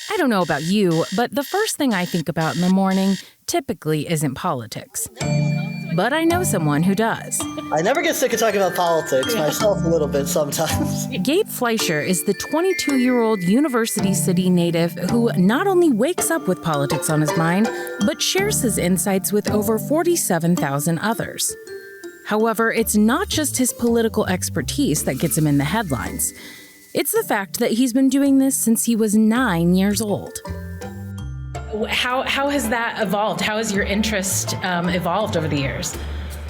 I don't know about you, but the first thing I think about in the morning typically isn't politics. But I know someone who does. I never get sick of talking about politics, myself a little bit sometimes. Gabe Fleisher is the 22-year-old University City native who not only wakes up with politics on his mind, but shares his insights with over 47,000 others. However, it's not just his political expertise that gets him in the headlines. It's the fact that he's been doing this since he was 9 years old. How has that evolved? How has your interest evolved over the years?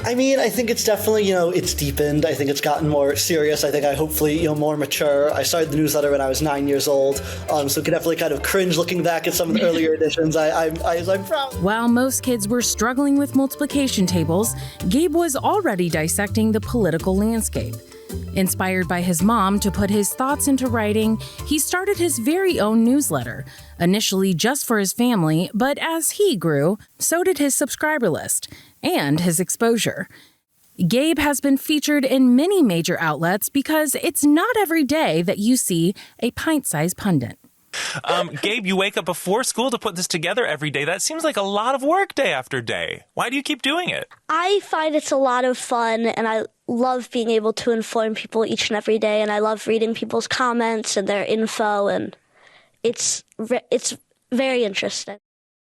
I mean, I think it's definitely, it's deepened. I think it's gotten more serious. I think hopefully, more mature. I started the newsletter when I was 9 years old, so can definitely kind of cringe looking back at some of the earlier editions. I'm proud. While most kids were struggling with multiplication tables, Gabe was already dissecting the political landscape. Inspired by his mom to put his thoughts into writing, he started his very own newsletter, initially just for his family, but as he grew, so did his subscriber list and his exposure. Gabe has been featured in many major outlets because it's not every day that you see a pint-sized pundit. Gabe, you wake up before school to put this together every day. That seems like a lot of work day after day. Why do you keep doing it? I find it's a lot of fun, and I love being able to inform people each and every day, and I love reading people's comments and their info, and it's very interesting.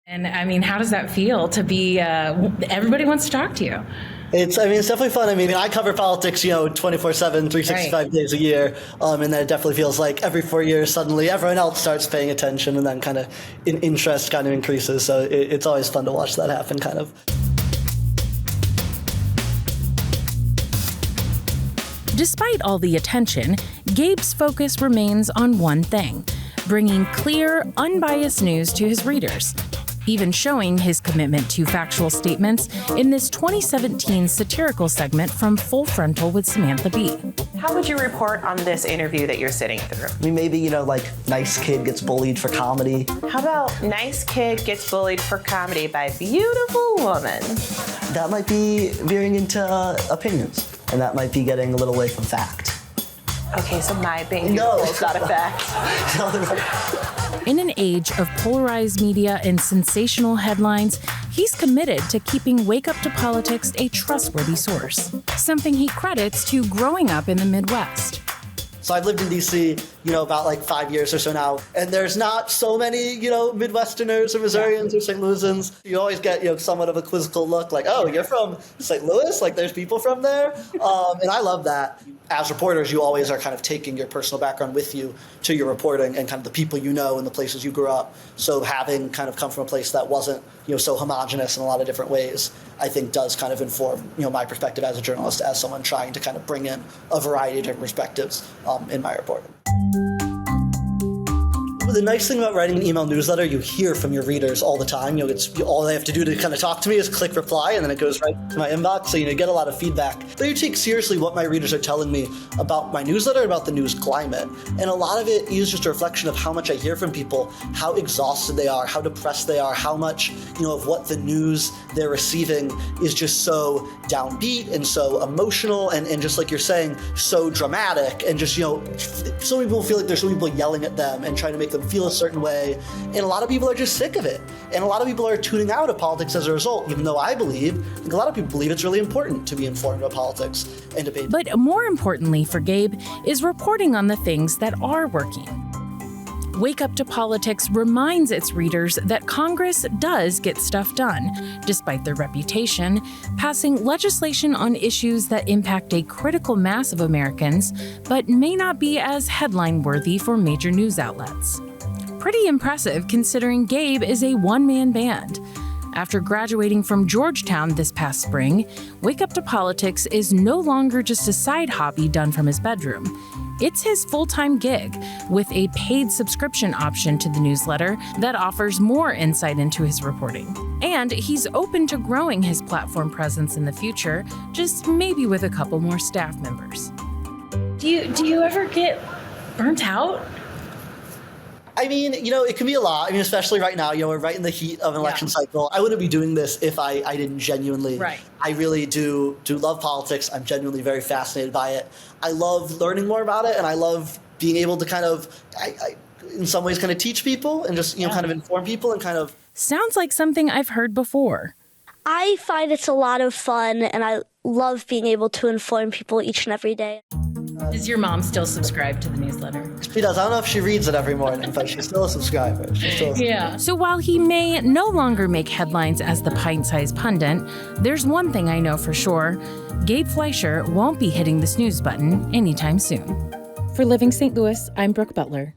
And I mean, how does that feel to be, everybody wants to talk to you? It's definitely fun. I cover politics, 24/7, 365 days a year. And then it definitely feels like every 4 years, suddenly everyone else starts paying attention, and then kind of interest kind of increases. So it's always fun to watch that happen, kind of. Despite all the attention, Gabe's focus remains on one thing: bringing clear, unbiased news to his readers, even showing his commitment to factual statements in this 2017 satirical segment from Full Frontal with Samantha Bee. How would you report on this interview that you're sitting through? Maybe, nice kid gets bullied for comedy. How about nice kid gets bullied for comedy by beautiful woman? That might be veering into opinions, and that might be getting a little away from fact. Okay, so my being beautiful is not a fact. In an age of polarized media and sensational headlines, he's committed to keeping Wake Up to Politics a trustworthy source, something he credits to growing up in the Midwest. So I've lived in D.C., about 5 years or so now, and there's not so many, Midwesterners or Missourians or St. Louisans. You always get, somewhat of a quizzical look, like, oh, you're from St. Louis? Like, there's people from there? And I love that. As reporters, you always are kind of taking your personal background with you to your reporting and kind of the people you know and the places you grew up. So having kind of come from a place that wasn't, so homogenous in a lot of different ways, I think does kind of inform, my perspective as a journalist, as someone trying to kind of bring in a variety of different perspectives in my reporting. The nice thing about writing an email newsletter, you hear from your readers all the time. All they have to do to kind of talk to me is click reply, and then it goes right to my inbox. So you get a lot of feedback. But you take seriously what my readers are telling me about my newsletter, about the news climate. And a lot of it is just a reflection of how much I hear from people, how exhausted they are, how depressed they are, how much of what the news they're receiving is just so downbeat and so emotional and just like you're saying, so dramatic, and just so many people feel like there's so many people yelling at them and trying to make them feel a certain way, and a lot of people are just sick of it, and a lot of people are tuning out of politics as a result, even though I think a lot of people believe it's really important to be informed about politics and debate. But more importantly for Gabe is reporting on the things that are working. Wake Up to Politics reminds its readers that Congress does get stuff done, despite their reputation, passing legislation on issues that impact a critical mass of Americans, but may not be as headline-worthy for major news outlets. Pretty impressive considering Gabe is a one-man band. After graduating from Georgetown this past spring, Wake Up to Politics is no longer just a side hobby done from his bedroom. It's his full-time gig, with a paid subscription option to the newsletter that offers more insight into his reporting. And he's open to growing his platform presence in the future, just maybe with a couple more staff members. Do you ever get burnt out? It can be a lot. Especially right now, we're right in the heat of an election cycle. I wouldn't be doing this if I didn't genuinely. Right. I really do love politics. I'm genuinely very fascinated by it. I love learning more about it, and I love being able to kind of, in some ways kind of teach people and just, kind of inform people and kind of. Sounds like something I've heard before. I find it's a lot of fun, and I love being able to inform people each and every day. Does your mom still subscribe to the newsletter? She does. I don't know if she reads it every morning, but she's still a subscriber. Yeah. So while he may no longer make headlines as the pint-sized pundit, there's one thing I know for sure. Gabe Fleisher won't be hitting the snooze button anytime soon. For Living St. Louis, I'm Brooke Butler.